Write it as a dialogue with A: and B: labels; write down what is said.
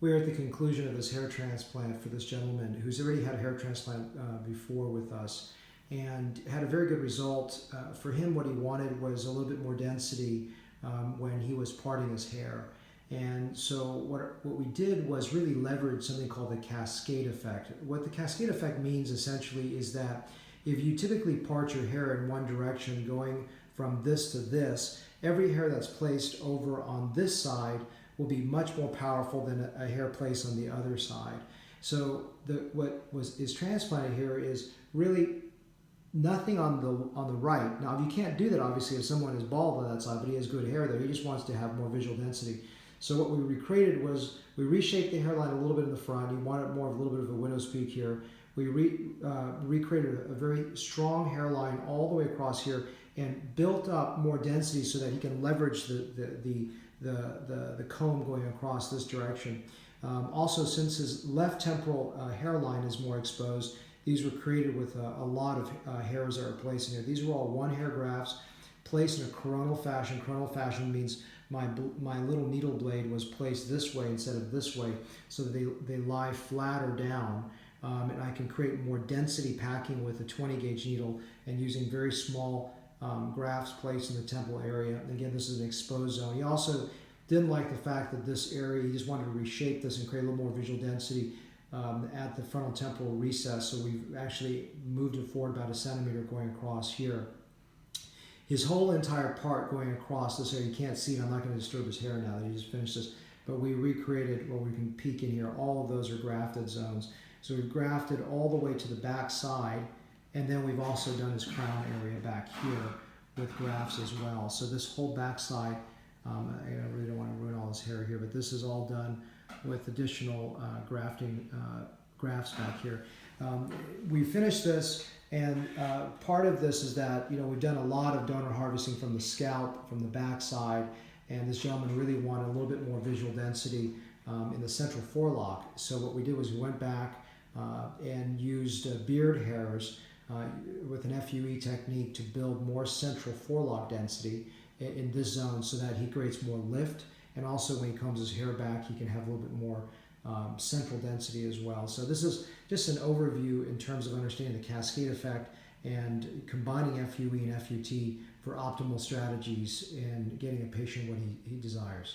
A: We're at the conclusion of this hair transplant for this gentleman who's already had a hair transplant before with us and had a very good result. For him, what he wanted was a little bit more density when he was parting his hair. And so what we did was really leverage something called the cascade effect. What the cascade effect means essentially is that if you typically part your hair in one direction going from this to this, every hair that's placed over on this side will be much more powerful than a hair placed on the other side. So what is transplanted here is really nothing on the right. Now, you can't do that obviously if someone is bald on that side, but he has good hair there. He just wants to have more visual density. So what we recreated was we reshaped the hairline a little bit in the front. You wanted more of a little bit of a widow's peak here. We recreated a very strong hairline all the way across here and built up more density so that he can leverage the comb going across this direction. Also, since his left temporal hairline is more exposed, these were created with a lot of hairs that are placed in here. These were all one hair grafts placed in a coronal fashion. Coronal fashion means my little needle blade was placed this way instead of this way, so that they lie flatter down. And I can create more density packing with a 20 gauge needle and using very small grafts placed in the temple area. Again, this is an exposed zone. He also didn't like the fact that this area, he just wanted to reshape this and create a little more visual density at the frontal temporal recess. So we've actually moved it forward about 1 centimeter going across here. His whole entire part going across this area, you can't see it. I'm not going to disturb his hair now that he just finished this, but we recreated where we can peek in here. All of those are grafted zones. So we've grafted all the way to the back side, and then we've also done his crown area back here with grafts as well. So this whole back side, I really don't want to ruin all his hair here, but this is all done with additional grafts back here. We finished this, and part of this is that we've done a lot of donor harvesting from the scalp, from the back side, and this gentleman really wanted a little bit more visual density in the central forelock. So what we did was we went back and used beard hairs with an FUE technique to build more central forelock density in this zone so that he creates more lift, and also when he combs his hair back he can have a little bit more central density as well. So this is just an overview in terms of understanding the cascade effect and combining FUE and FUT for optimal strategies and getting a patient what he desires.